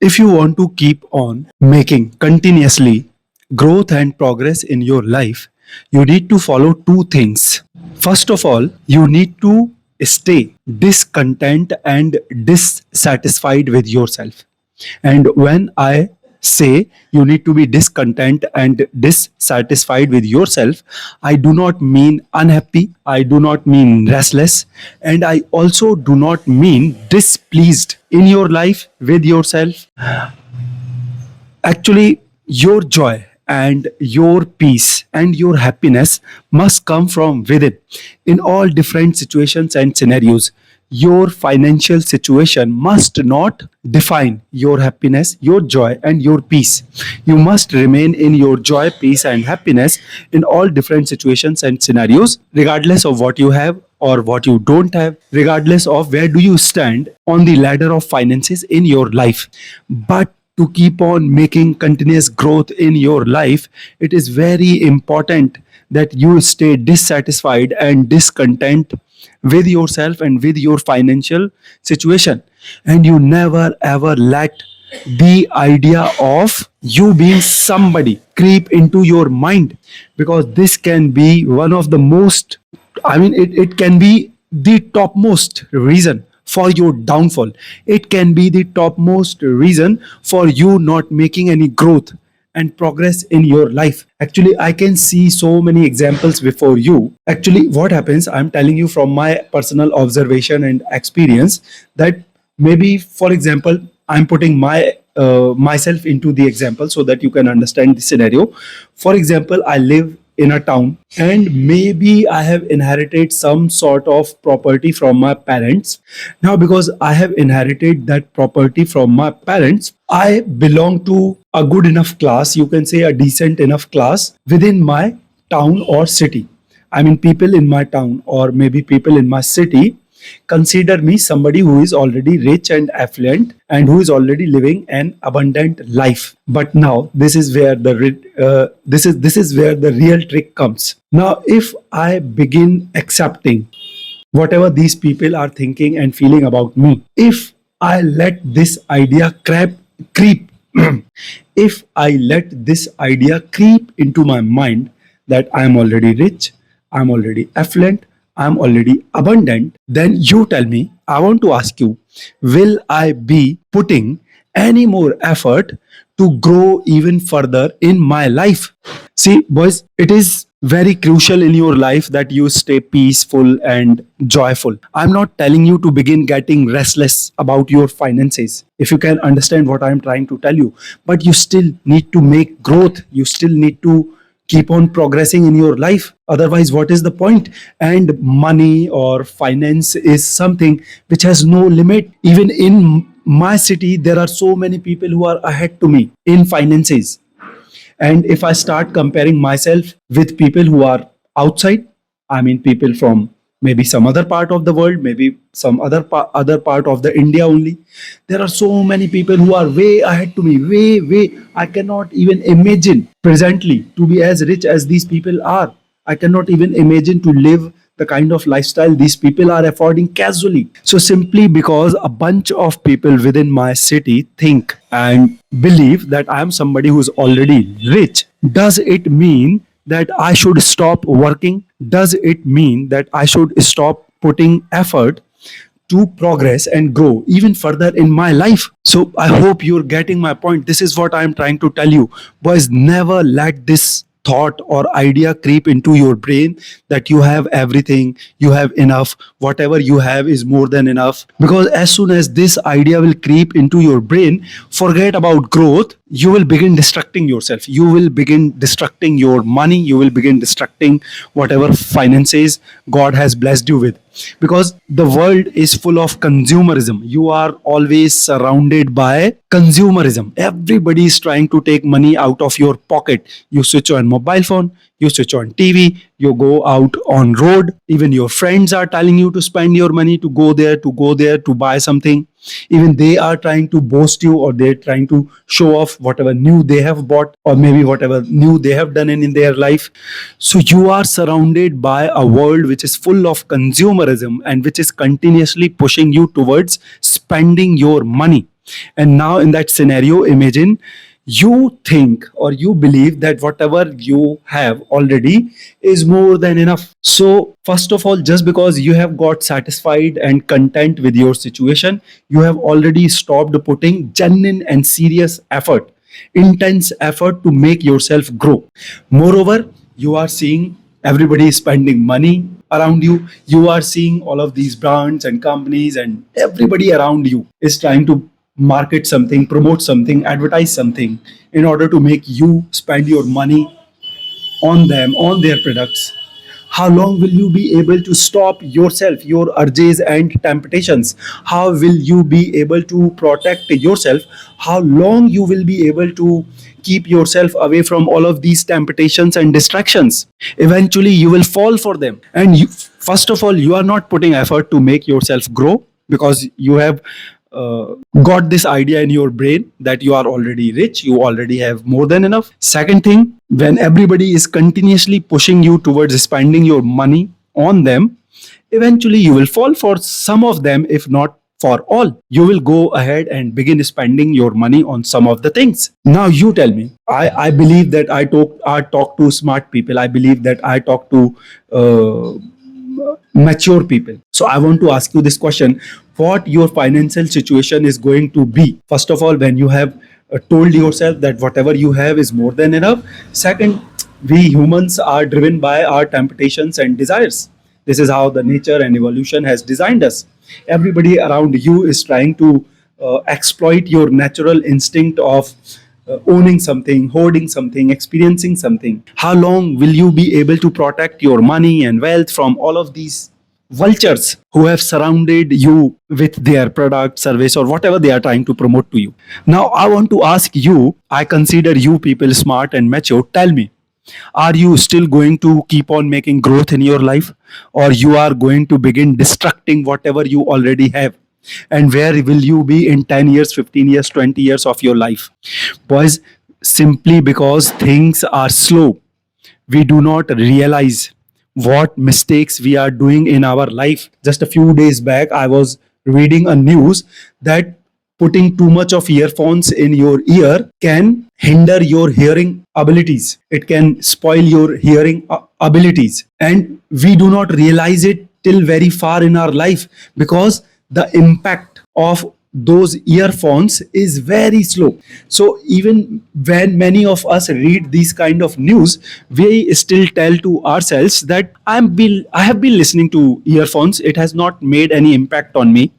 If you want to keep on making continuously growth and progress in your life, you need to follow two things. First of all, you need to stay discontent and dissatisfied with yourself. And when I say you need to be discontent and dissatisfied with yourself, I do not mean unhappy, I do not mean restless, and I also do not mean displeased in your life with yourself. Actually, your joy and your peace and your happiness must come from within. In all different situations and scenarios, your financial situation must not define your happiness, your joy, and your peace. You must remain in your joy, peace, and happiness in all different situations and scenarios, regardless of what you have or what you don't have, regardless of where do you stand on the ladder of finances in your life. But to keep on making continuous growth in your life, it is very important that you stay dissatisfied and discontent with yourself and with your financial situation. And you never ever let the idea of you being somebody creep into your mind, because this can be one of the most, it can be the topmost reason for your downfall. It can be the topmost reason for you not making any growth and progress in your life. Actually, I can see so many examples before you. Actually, what happens, I'm telling you from my personal observation and experience, that maybe, for example, I'm putting myself into the example so that you can understand the scenario. For example, I live in a town, and maybe I have inherited some sort of property from my parents. Now, because I have inherited that property from my parents, I belong to a good enough class, you can say a decent enough class within my town or city. I mean, people in my town or maybe people in my city consider me somebody who is already rich and affluent and who is already living an abundant life. But now this is where this is where the real trick comes. Now, if I begin accepting whatever these people are thinking and feeling about me, if I let this idea creep if I let this idea creep into my mind that I am already rich, I'm already affluent, I'm already abundant, then you tell me, I want to ask you, will I be putting any more effort to grow even further in my life? See, boys, it is very crucial in your life that you stay peaceful and joyful. I'm not telling you to begin getting restless about your finances, if you can understand what I'm trying to tell you. But you still need to make growth. You still need to keep on progressing in your life. Otherwise, what is the point? And money or finance is something which has no limit. Even in my city, there are so many people who are ahead to me in finances. And if I start comparing myself with people who are outside, I mean, people from maybe some other part of the world, maybe some other part of the India only, there are so many people who are way ahead to me, way. I cannot even imagine presently to be as rich as these people are. I cannot even imagine to live the kind of lifestyle these people are affording casually. So, simply because a bunch of people within my city think and believe that I am somebody who's already rich, does it mean that I should stop working? Does it mean that I should stop putting effort to progress and grow even further in my life? So I hope you're getting my point. This is what I'm trying to tell you. Boys, never let this thought or idea creep into your brain that you have everything, you have enough, whatever you have is more than enough. Because as soon as this idea will creep into your brain, forget about growth. You will begin destructing yourself. You will begin destructing your money. You will begin destructing whatever finances God has blessed you with. Because the world is full of consumerism. You are always surrounded by consumerism. Everybody is trying to take money out of your pocket. You switch on mobile phone, you switch on TV, you go out on road. Even your friends are telling you to spend your money, to go there, to buy something. Even they are trying to boast you, or they're trying to show off whatever new they have bought, or maybe whatever new they have done in their life. So you are surrounded by a world which is full of consumerism and which is continuously pushing you towards spending your money. And now in that scenario, imagine you think or you believe that whatever you have already is more than enough. So first of all, just because you have got satisfied and content with your situation, you have already stopped putting genuine and serious effort, intense effort to make yourself grow. Moreover, you are seeing everybody is spending money around you. You are seeing all of these brands and companies, and everybody around you is trying to market something, promote something, advertise something in order to make you spend your money on them, on their products. How long will you be able to stop yourself, your urges and temptations? How will you be able to protect yourself? How long you will be able to keep yourself away from all of these temptations and distractions? Eventually you will fall for them. And you, first of all, you are not putting effort to make yourself grow because you have got this idea in your brain that you are already rich, you already have more than enough. Second thing, when everybody is continuously pushing you towards spending your money on them, eventually you will fall for some of them, if not for all. You will go ahead and begin spending your money on some of the things. Now you tell me. I believe that I talk to smart people. I believe that I talk to mature people. So I want to ask you this question: what your financial situation is going to be? First of all, when you have told yourself that whatever you have is more than enough. Second, we humans are driven by our temptations and desires. This is how the nature and evolution has designed us. Everybody around you is trying to exploit your natural instinct of owning something, hoarding something, experiencing something. How long will you be able to protect your money and wealth from all of these vultures who have surrounded you with their product, service, or whatever they are trying to promote to you? Now, I want to ask you, I consider you people smart and mature. Tell me, are you still going to keep on making growth in your life, or you are going to begin destructing whatever you already have? And where will you be in 10 years, 15 years, 20 years of your life? Boys, simply because things are slow, we do not realize what mistakes we are doing in our life. Just a few days back, I was reading a news that putting too much of earphones in your ear can hinder your hearing abilities. It can spoil your hearing abilities. And we do not realize it till very far in our life because the impact of those earphones is very slow. So even when many of us read these kind of news, we still tell to ourselves that I have been listening to earphones, it has not made any impact on me,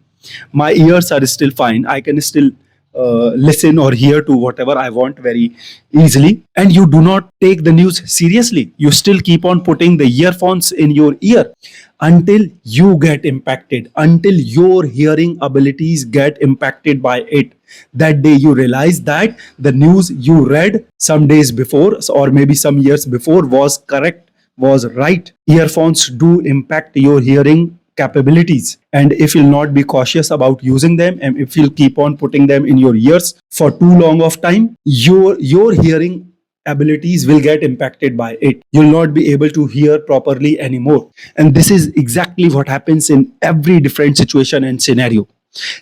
my ears are still fine, I can still listen or hear to whatever I want very easily. And you do not take the news seriously, you still keep on putting the earphones in your ear until you get impacted, until your hearing abilities get impacted by it. That day you realize that the news you read some days before or maybe some years before was correct, was right. Earphones do impact your hearing capabilities, and if you'll not be cautious about using them, and if you'll keep on putting them in your ears for too long of time, your hearing abilities will get impacted by it. You'll not be able to hear properly anymore. And this is exactly what happens in every different situation and scenario.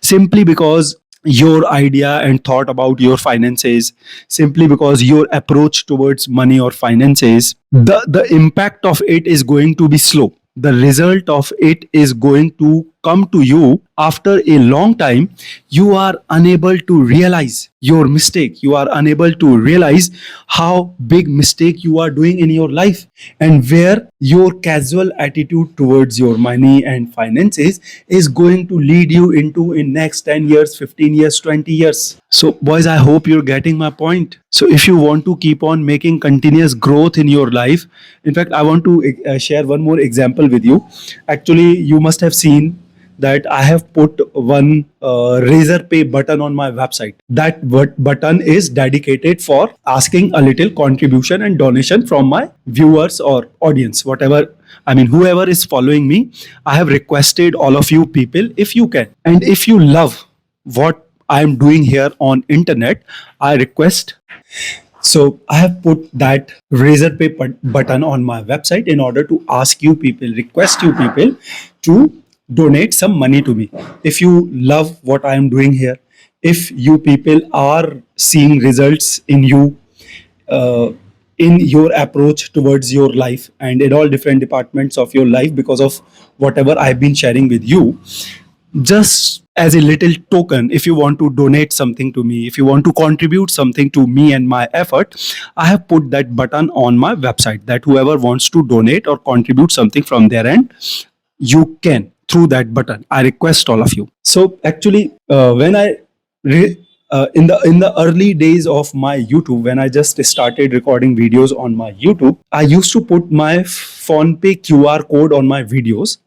Simply because your idea and thought about your finances, simply because your approach towards money or finances, the impact of it is going to be slow. The result of it is going to come to you after a long time. You are unable to realize your mistake, you are unable to realize how big mistake you are doing in your life, and where your casual attitude towards your money and finances is going to lead you into in next 10 years, 15 years, 20 years. So boys, I hope you're getting my point. So if you want to keep on making continuous growth in your life, in fact I want to share one more example with you. Actually, you must have seen that I have put one razor pay button on my website. That button is dedicated for asking a little contribution and donation from my viewers or audience, whatever. I mean, whoever is following me, I have requested all of you people, if you can, and if you love what I am doing here on internet, I request. So I have put that razor pay button on my website in order to ask you people, request you people to donate some money to me. If you love what I am doing here, if you people are seeing results in you, uh, in your approach towards your life and in all different departments of your life because of whatever I've been sharing with you, just as a little token, if you want to donate something to me, if you want to contribute something to me and my effort, I have put that button on my website that whoever wants to donate or contribute something from their end, you can through that button. I request all of you. So actually, when I in the early days of my YouTube, when I just started recording videos on my YouTube, I used to put my PhonePe QR code on my videos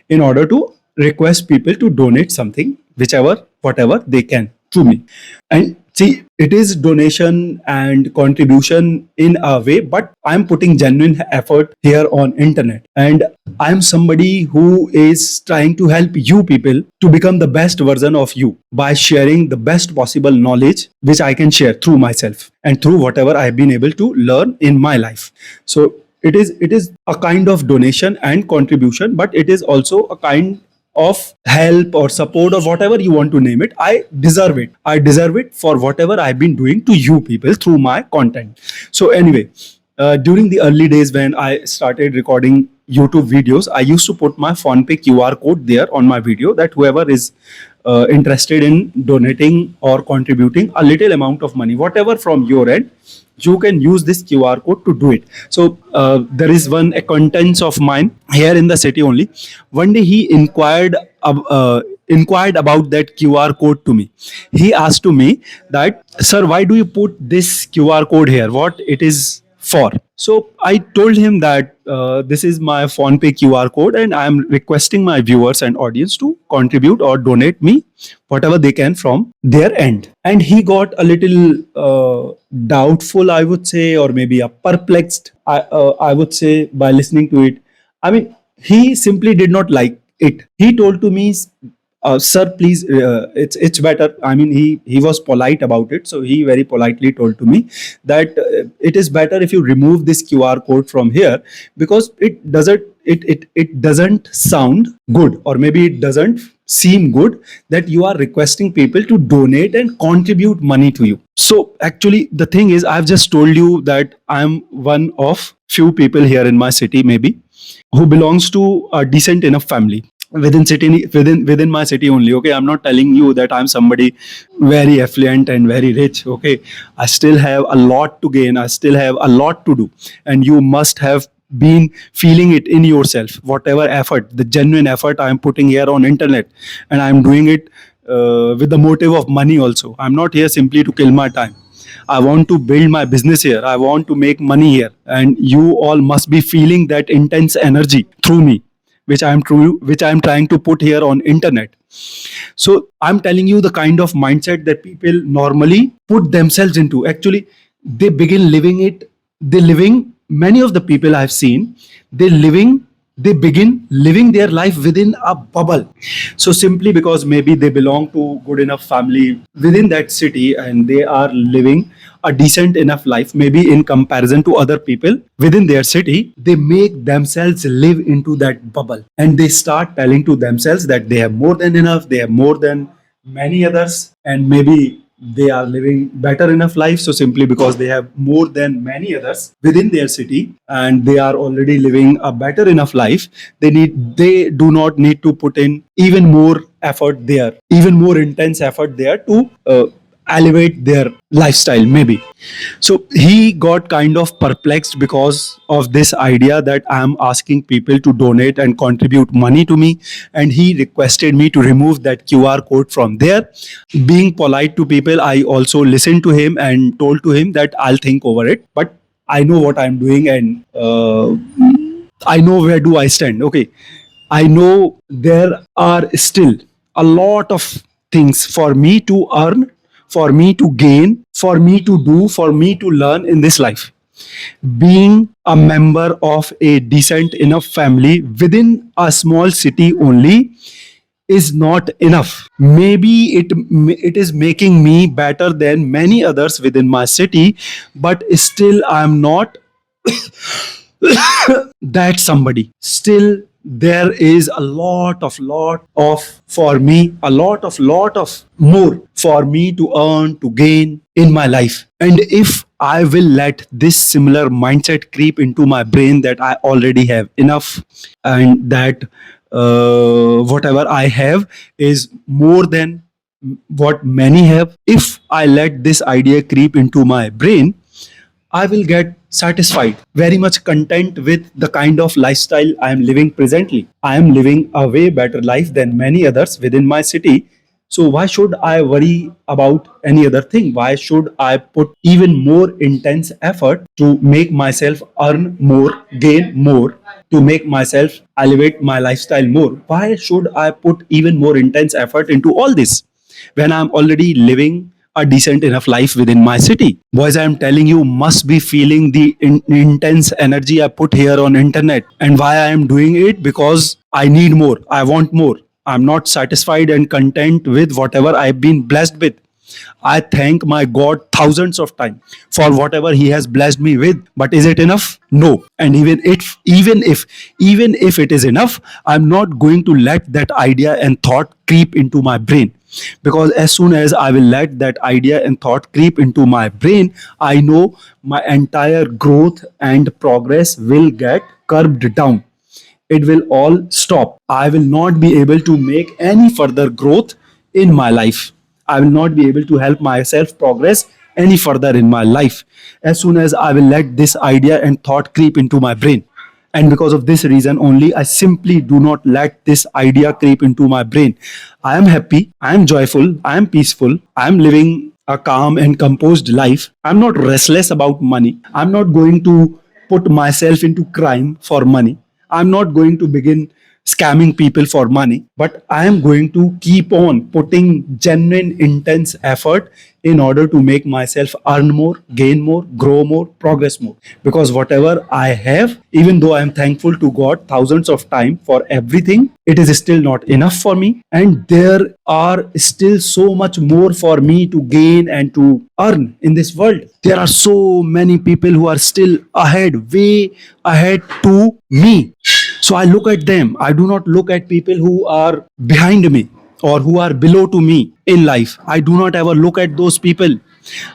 in order to request people to donate something, whichever, whatever they can to me. And see, it is donation and contribution in a way, but I'm putting genuine effort here on internet. And I'm somebody who is trying to help you people to become the best version of you by sharing the best possible knowledge which I can share through myself and through whatever I've been able to learn in my life. So it is a kind of donation and contribution, but it is also a kind of help or support or whatever you want to name it. I deserve it for whatever I've been doing to you people through my content. So anyway, during the early days when I started recording YouTube videos, I used to put my PhonePe QR code there on my video that whoever is interested in donating or contributing a little amount of money, whatever from your end, you can use this QR code to do it. So there is one acquaintance of mine here in the city only. One day he inquired about that QR code to me. He asked to me that, sir, why do you put this QR code here? What it is for? So I told him that this is my PhonePe QR code, and I am requesting my viewers and audience to contribute or donate me whatever they can from their end. And he got a little doubtful, I would say, or maybe a perplexed, I would say, by listening to it. I mean, he simply did not like it. He told to me, sir, please, it's better. I mean, he was polite about it, so he very politely told to me that it is better if you remove this QR code from here, because it doesn't sound good, or maybe it doesn't seem good that you are requesting people to donate and contribute money to you. So actually, the thing is, I've just told you that I'm one of few people here in my city, maybe, who belongs to a decent enough family within my city only. Okay, I'm not telling you that I'm somebody very affluent and very rich. Okay, I still have a lot to gain, I still have a lot to do, and you must have been feeling it in yourself, whatever effort, the genuine effort I'm putting here on internet, and I'm doing it with the motive of money also. I'm not here simply to kill my time. I want to build my business here. I want to make money here. And you all must be feeling that intense energy through me, which I'm trying to put here on internet. So I'm telling you the kind of mindset that people normally put themselves into. Actually, they begin living it. They living many of the people I've seen, they begin living their life within a bubble. So simply because maybe they belong to good enough family within that city and they are living a decent enough life, maybe in comparison to other people within their city, they make themselves live into that bubble, and they start telling to themselves that they have more than enough, they have more than many others, and maybe they are living better enough life. So simply because they have more than many others within their city and they are already living a better enough life, they do not need to put in even more effort there, even more intense effort there to elevate their lifestyle maybe. So he got kind of perplexed because of this idea that I am asking people to donate and contribute money to me, and he requested me to remove that QR code from there. Being polite to people, I also listened to him and told to him that I'll think over it, but I know what I'm doing, and I know where do I stand. Okay, I know there are still a lot of things for me to earn, for me to gain, for me to do, for me to learn in this life. Being a member of a decent enough family within a small city only is not enough. Maybe it is making me better than many others within my city, but still I'm not that somebody. Still there is a lot of for me, a lot of more for me to earn, to gain in my life. And if I will let this similar mindset creep into my brain that I already have enough and that whatever I have is more than what many have, if I let this idea creep into my brain, I will get satisfied, very much content with the kind of lifestyle I am living presently. I am living a way better life than many others within my city. So, why should I worry about any other thing? Why should I put even more intense effort to make myself earn more, gain more, to make myself elevate my lifestyle more? Why should I put even more intense effort into all this when I'm already living a decent enough life within my city? Boys, I'm telling you, must be feeling the intense energy I put here on internet. And why I am doing it? Because I need more. I want more. I'm not satisfied and content with whatever I've been blessed with. I thank my God thousands of times for whatever He has blessed me with. But is it enough? No. And even if it is enough, I'm not going to let that idea and thought creep into my brain. Because as soon as I will let that idea and thought creep into my brain, I know my entire growth and progress will get curbed down. It will all stop. I will not be able to make any further growth in my life. I will not be able to help myself progress any further in my life as soon as I will let this idea and thought creep into my brain. And because of this reason only, I simply do not let this idea creep into my brain. I am happy, I am joyful, I am peaceful, I am living a calm and composed life. I'm not restless about money. I'm not going to put myself into crime for money. I'm not going to begin scamming people for money, but I am going to keep on putting genuine, intense effort in order to make myself earn more, gain more, grow more, progress more. Because whatever I have, even though I am thankful to God thousands of times for everything, it is still not enough for me. And there are still so much more for me to gain and to earn in this world. There are so many people who are still ahead, way ahead to me. So I look at them. I do not look at people who are behind me or who are below to me in life. I do not ever look at those people.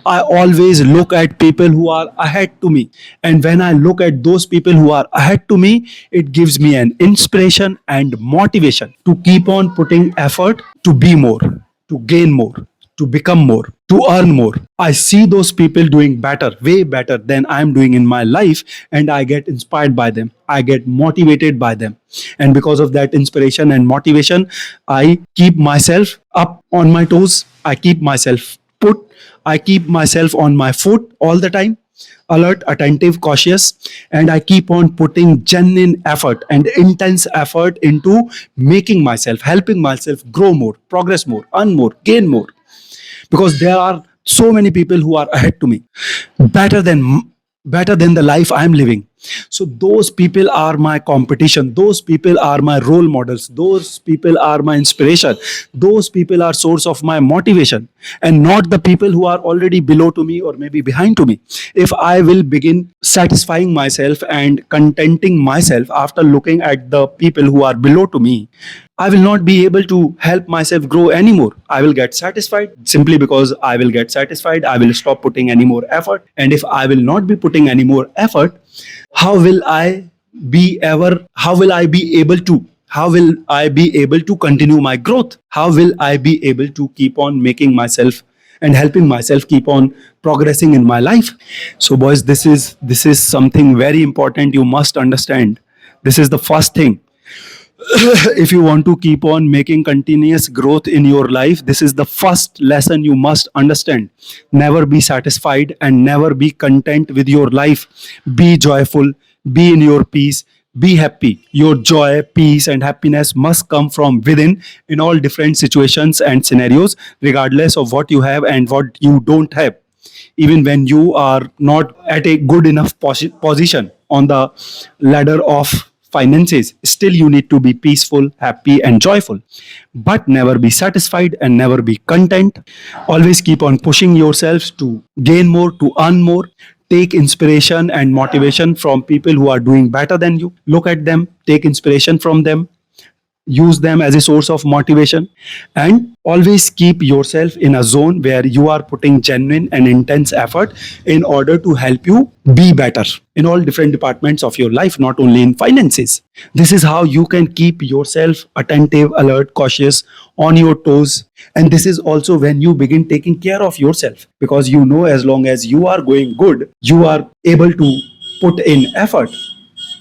I always look at people who are ahead to me. And when I look at those people who are ahead to me, it gives me an inspiration and motivation to keep on putting effort to be more, to gain more, to become more, to earn more. I see those people doing better, way better than I'm doing in my life, and I get inspired by them. I get motivated by them. And because of that inspiration and motivation, I keep myself up on my toes. I keep myself put. I keep myself on my foot all the time, alert, attentive, cautious, and I keep on putting genuine effort and intense effort into making myself, helping myself grow more, progress more, earn more, gain more. Because there are so many people who are ahead to me, better than better than the life I'm living. So those people are my competition, those people are my role models, those people are my inspiration, those people are source of my motivation, and not the people who are already below to me or maybe behind to me. If I will begin satisfying myself and contenting myself after looking at the people who are below to me, I will not be able to help myself grow anymore. I will get satisfied. Simply because I will get satisfied, I will stop putting any more effort. And if I will not be putting any more effort, how will I how will I be able to how will I be able to continue my growth? How will I be able to keep on making myself and helping myself keep on progressing in my life? So boys, this is something very important you must understand. This is the first thing. If you want to keep on making continuous growth in your life, this is the first lesson you must understand. Never be satisfied and never be content with your life. Be joyful, be in your peace, be happy. Your joy, peace, and happiness must come from within in all different situations and scenarios, regardless of what you have and what you don't have. Even when you are not at a good enough position on the ladder of finances, still you need to be peaceful, happy, and joyful. But never be satisfied and never be content. Always keep on pushing yourselves to gain more, to earn more. Take inspiration and motivation from people who are doing better than you. Look at them, take inspiration from them, use them as a source of motivation, and always keep yourself in a zone where you are putting genuine and intense effort in order to help you be better in all different departments of your life, not only in finances. This is how you can keep yourself attentive, alert, cautious, on your toes. And this is also when you begin taking care of yourself, because you know, as long as you are going good, you are able to put in effort.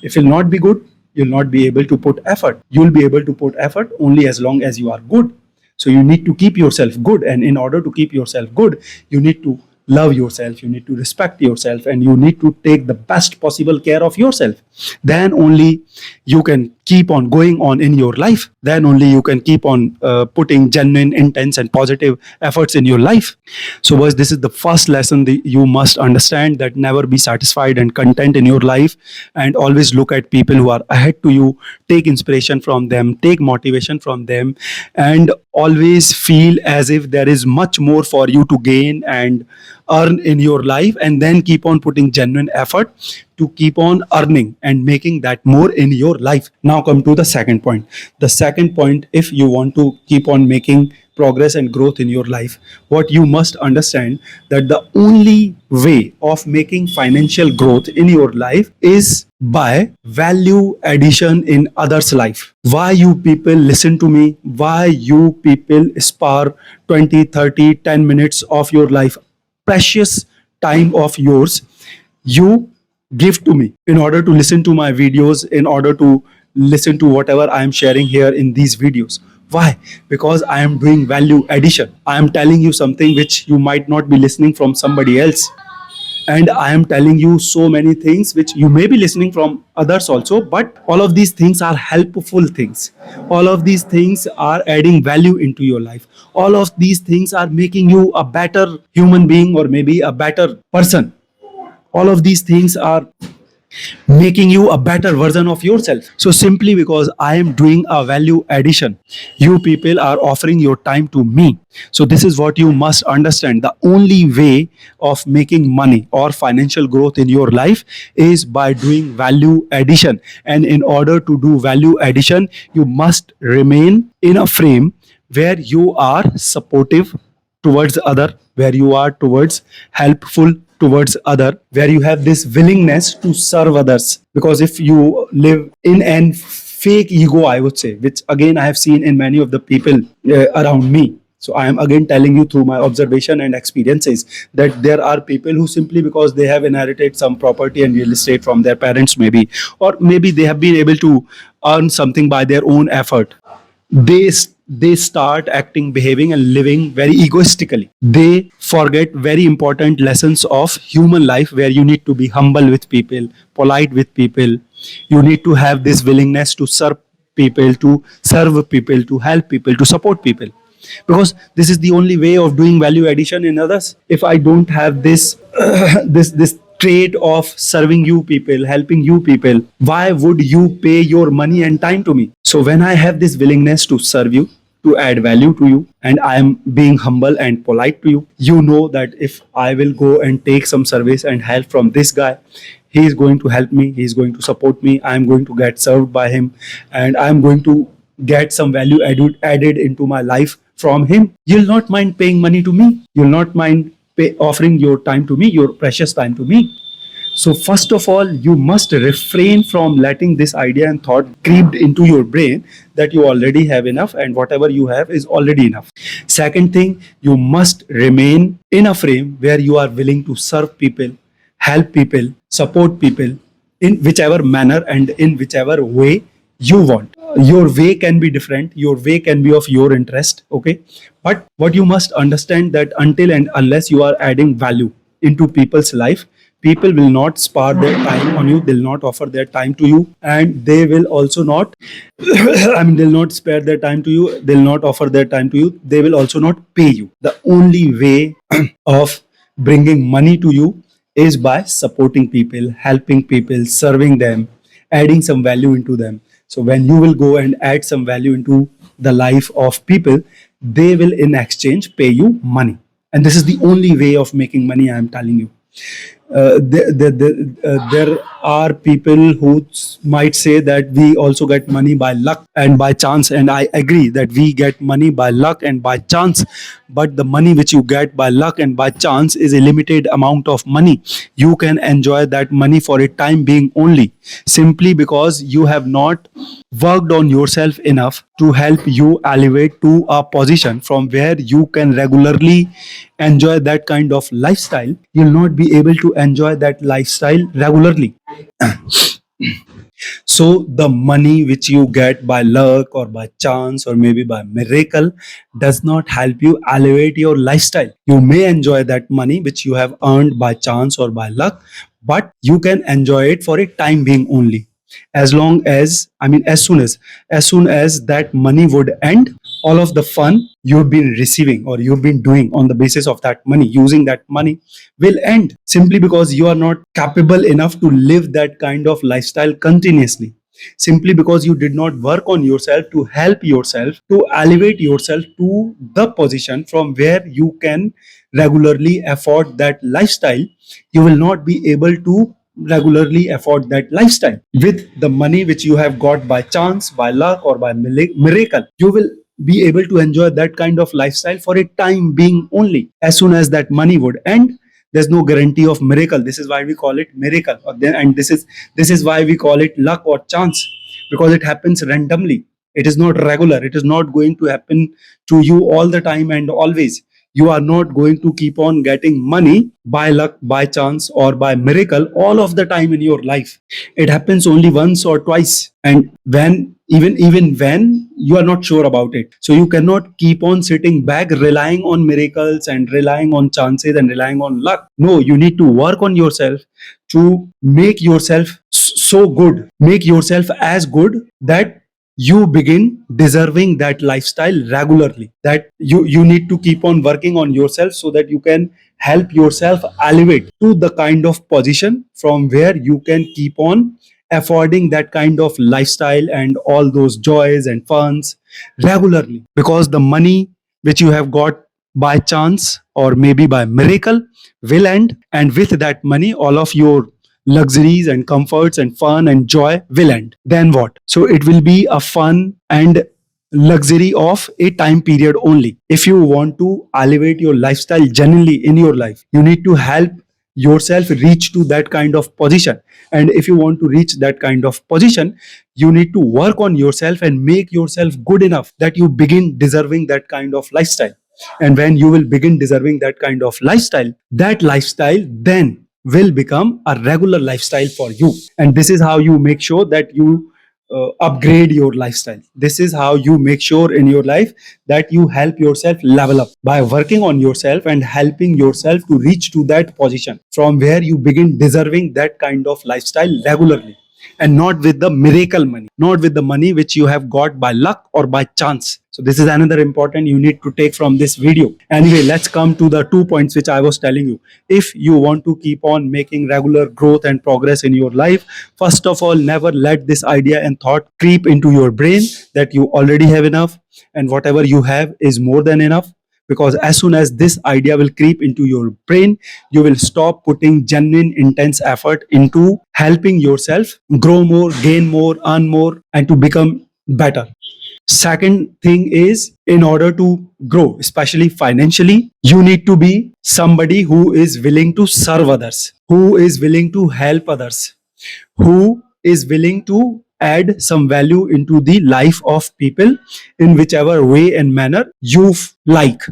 If you'll not be good, you'll not be able to put effort. You'll be able to put effort only as long as you are good. So you need to keep yourself good. And in order to keep yourself good, you need to love yourself, you need to respect yourself, and you need to take the best possible care of yourself. Then only you can keep on going on in your life. Then only you can keep on putting genuine, intense, and positive efforts in your life. So, boys, this is the first lesson that you must understand, that never be satisfied and content in your life, and always look at people who are ahead to you, take inspiration from them, take motivation from them, and always feel as if there is much more for you to gain and earn in your life, and then keep on putting genuine effort to keep on earning and making that more in your life. Now come to the second point. The second point, if you want to keep on making progress and growth in your life, what you must understand, that the only way of making financial growth in your life is by value addition in others' life. Why you people listen to me? Why you people spare 20, 30, 10 minutes of your life, precious time of yours, you give to me in order to listen to my videos, in order to listen to whatever I am sharing here in these videos? Why? Because I am doing value addition. I am telling you something which you might not be listening from somebody else. And I am telling you so many things which you may be listening from others also, but all of these things are helpful things. All of these things are adding value into your life. All of these things are making you a better human being, or maybe a better person. All of these things are making you a better version of yourself. So simply because I am doing a value addition, you people are offering your time to me. So this is what you must understand. The only way of making money or financial growth in your life is by doing value addition. And in order to do value addition, you must remain in a frame where you are supportive towards other, where you are towards helpful towards other, where you have this willingness to serve others. Because if you live in an fake ego, I would say, which again I have seen in many of the people around me. So I am again telling you through my observation and experiences, that there are people who, simply because they have inherited some property and real estate from their parents, maybe, or maybe they have been able to earn something by their own effort, they start acting, behaving, and living very egoistically. They forget very important lessons of human life, where you need to be humble with people, polite with people. You need to have this willingness to serve people, to help people, to support people, because this is the only way of doing value addition in others. If I don't have this this trait of serving you people, helping you people, why would you pay your money and time to me? So when I have this willingness to serve you, to add value to you, and I am being humble and polite to you, you know that if I will go and take some service and help from this guy, he is going to help me, he is going to support me, I am going to get served by him, and I am going to get some value added into my life from him. You'll not mind paying money to me. You'll not mind offering your time to me, your precious time to me. So first of all, you must refrain from letting this idea and thought creep into your brain that you already have enough and whatever you have is already enough. Second thing, you must remain in a frame where you are willing to serve people, help people, support people in whichever manner and in whichever way you want. Your way can be different, your way can be of your interest, okay? But what you must understand, that until and unless you are adding value into people's life, people will not spare their time on you, they'll not offer their time to you, and they will also not they'll not spare their time to you, they'll not offer their time to you, they will also not pay you. The only way of bringing money to you is by supporting people, helping people, serving them, adding some value into them. So when you will go and add some value into the life of people, they will in exchange pay you money. And this is the only way of making money, I am telling you. there are people who might say that we also get money by luck and by chance, and I agree that we get money by luck and by chance. But the money which you get by luck and by chance is a limited amount of money. You can enjoy that money for a time being only, simply because you have not worked on yourself enough to help you elevate to a position from where you can regularly enjoy that kind of lifestyle. You'll not be able to enjoy that lifestyle regularly. So the money which you get by luck or by chance or maybe by miracle does not help you elevate your lifestyle. You may enjoy that money which you have earned by chance or by luck, but you can enjoy it for a time being only. As long as, I mean, as soon as that money would end, all of the fun you've been receiving or you've been doing on the basis of that money, using that money, will end, simply because you are not capable enough to live that kind of lifestyle continuously, simply because you did not work on yourself to help yourself to elevate yourself to the position from where you can regularly afford that lifestyle. You will not be able to regularly afford that lifestyle with the money which you have got by chance, by luck, or by miracle. You will be able to enjoy that kind of lifestyle for a time being only. As soon as that money would end, there's no guarantee of miracle. This is why we call it miracle, and this is why we call it luck or chance, because it happens randomly. It is not regular. It is not going to happen to you all the time and always. You are not going to keep on getting money by luck, by chance, or by miracle all of the time in your life. It happens only once or twice, and when, even when you are not sure about it. So you cannot keep on sitting back relying on miracles and relying on chances and relying on luck. No, you need to work on yourself to make yourself so good, make yourself as good that you begin deserving that lifestyle regularly. That you need to keep on working on yourself so that you can help yourself elevate to the kind of position from where you can keep on affording that kind of lifestyle and all those joys and funs regularly, because the money which you have got by chance or maybe by miracle will end, and with that money all of your luxuries and comforts and fun and joy will end. Then what? So it will be a fun and luxury of a time period only. If you want to elevate your lifestyle genuinely in your life, you need to help yourself reach to that kind of position. And if you want to reach that kind of position, you need to work on yourself and make yourself good enough that you begin deserving that kind of lifestyle. And when you will begin deserving that kind of lifestyle, that lifestyle then will become a regular lifestyle for you. And this is how you make sure that you upgrade your lifestyle. This is how you make sure in your life that you help yourself level up by working on yourself and helping yourself to reach to that position from where you begin deserving that kind of lifestyle regularly, and not with the miracle money, not with the money which you have got by luck or by chance. So this is another important you need to take from this video. Anyway, let's come to the 2 points which I was telling you. If you want to keep on making regular growth and progress in your life, first of all, never let this idea and thought creep into your brain that you already have enough and whatever you have is more than enough. Because as soon as this idea will creep into your brain, you will stop putting genuine intense effort into helping yourself grow more, gain more, earn more, and to become better. Second thing is, in order to grow, especially financially, you need to be somebody who is willing to serve others, who is willing to help others, who is willing to add some value into the life of people in whichever way and manner you like.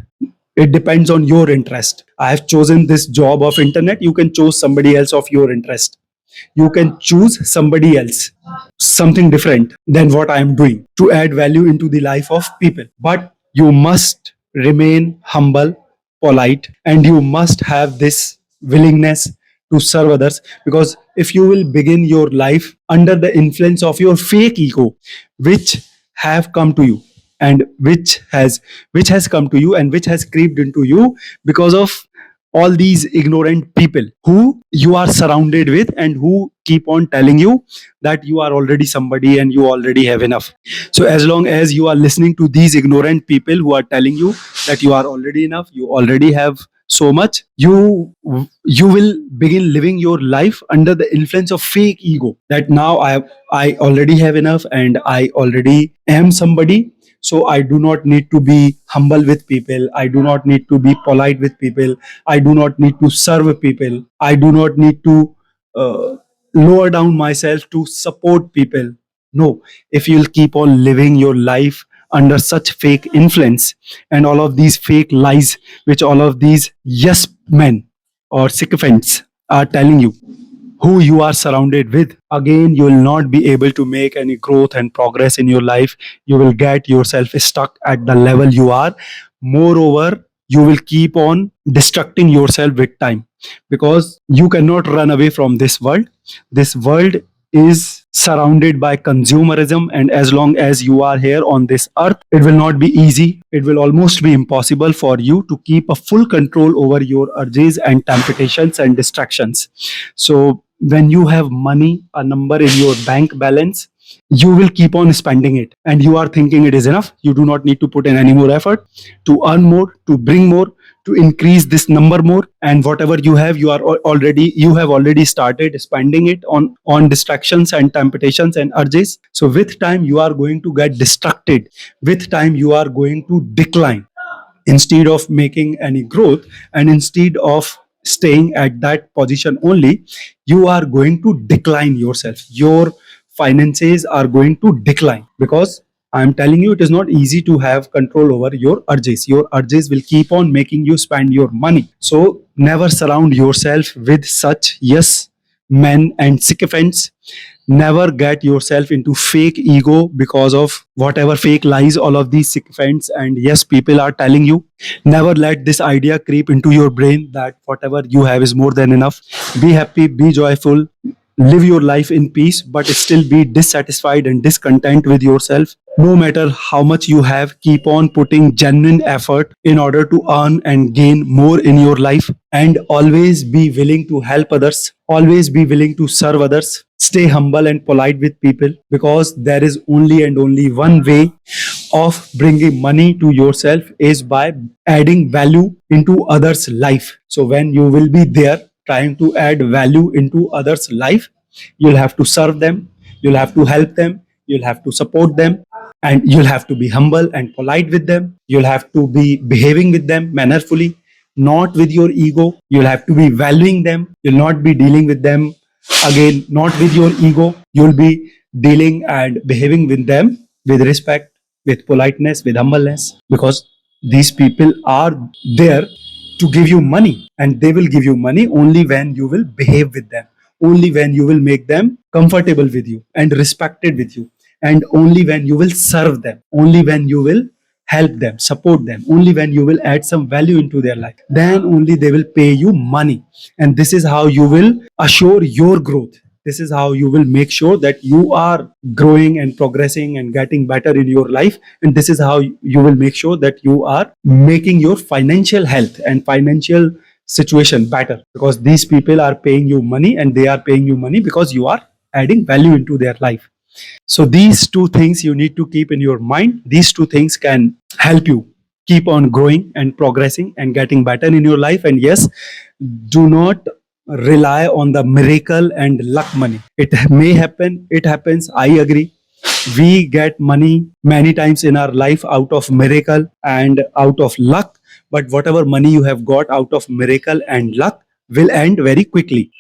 It depends on your interest. I have chosen this job of internet. You can choose somebody else of your interest. You can choose somebody else, something different than what I am doing to add value into the life of people. But you must remain humble, polite, and you must have this willingness to serve others. Because if you will begin your life under the influence of your fake ego, which have come to you and which has come to you and which has creeped into you because of all these ignorant people who you are surrounded with and who keep on telling you that you are already somebody and you already have enough. So as long as you are listening to these ignorant people who are telling you that you are already enough, you already have so much, you will begin living your life under the influence of fake ego, that now I already have enough and I already am somebody, so I do not need to be humble with people, I do not need to be polite with people, I do not need to serve people, I do not need to uh, lower down myself to support people. No, if you'll keep on living your life under such fake influence and all of these fake lies which all of these yes men or sycophants are telling you, who you are surrounded with, again you will not be able to make any growth and progress in your life. You will get yourself stuck at the level you are. Moreover, you will keep on destructing yourself with time, because you cannot run away from this world. This world is surrounded by consumerism, and as long as you are here on this earth, it will not be easy, it will almost be impossible for you to keep a full control over your urges and temptations and distractions. So when you have money, a number in your bank balance, you will keep on spending it and you are thinking it is enough. You do not need to put in any more effort to earn more, to bring more, to increase this number more. And whatever you have, you have already started spending it on distractions and temptations and urges. So with time you are going to get distracted, with time you are going to decline, instead of making any growth, and instead of staying at that position only, you are going to decline yourself. Your finances are going to decline, because I'm telling you, it is not easy to have control over your urges. Your urges will keep on making you spend your money. So never surround yourself with such yes men and sycophants. Never get yourself into fake ego because of whatever fake lies all of these sycophants and yes people are telling you. Never let this idea creep into your brain that whatever you have is more than enough. Be happy, be joyful, live your life in peace, but still be dissatisfied and discontent with yourself. No matter how much you have, keep on putting genuine effort in order to earn and gain more in your life. And always be willing to help others, always be willing to serve others. Stay humble and polite with people, because there is only and only one way of bringing money to yourself is by adding value into others' life. So when you will be there trying to add value into others' life, you'll have to serve them, you'll have to help them, you'll have to support them, and you'll have to be humble and polite with them. You'll have to be behaving with them mannerfully, not with your ego. You'll have to be valuing them. You'll not be dealing with them again, not with your ego. You'll be dealing and behaving with them with respect, with politeness, with humbleness, because these people are there to give you money, and they will give you money only when you will behave with them, only when you will make them comfortable with you and respected with you, and only when you will serve them, only when you will help them, support them, only when you will add some value into their life, then only they will pay you money. And this is how you will assure your growth. This is how you will make sure that you are growing and progressing and getting better in your life. And this is how you will make sure that you are making your financial health and financial situation better, because these people are paying you money, and they are paying you money because you are adding value into their life. So these two things you need to keep in your mind. These two things can help you keep on growing and progressing and getting better in your life. And yes, do not rely on the miracle and luck money. It may happen, it happens, I agree. We get money many times in our life out of miracle and out of luck, but whatever money you have got out of miracle and luck will end very quickly.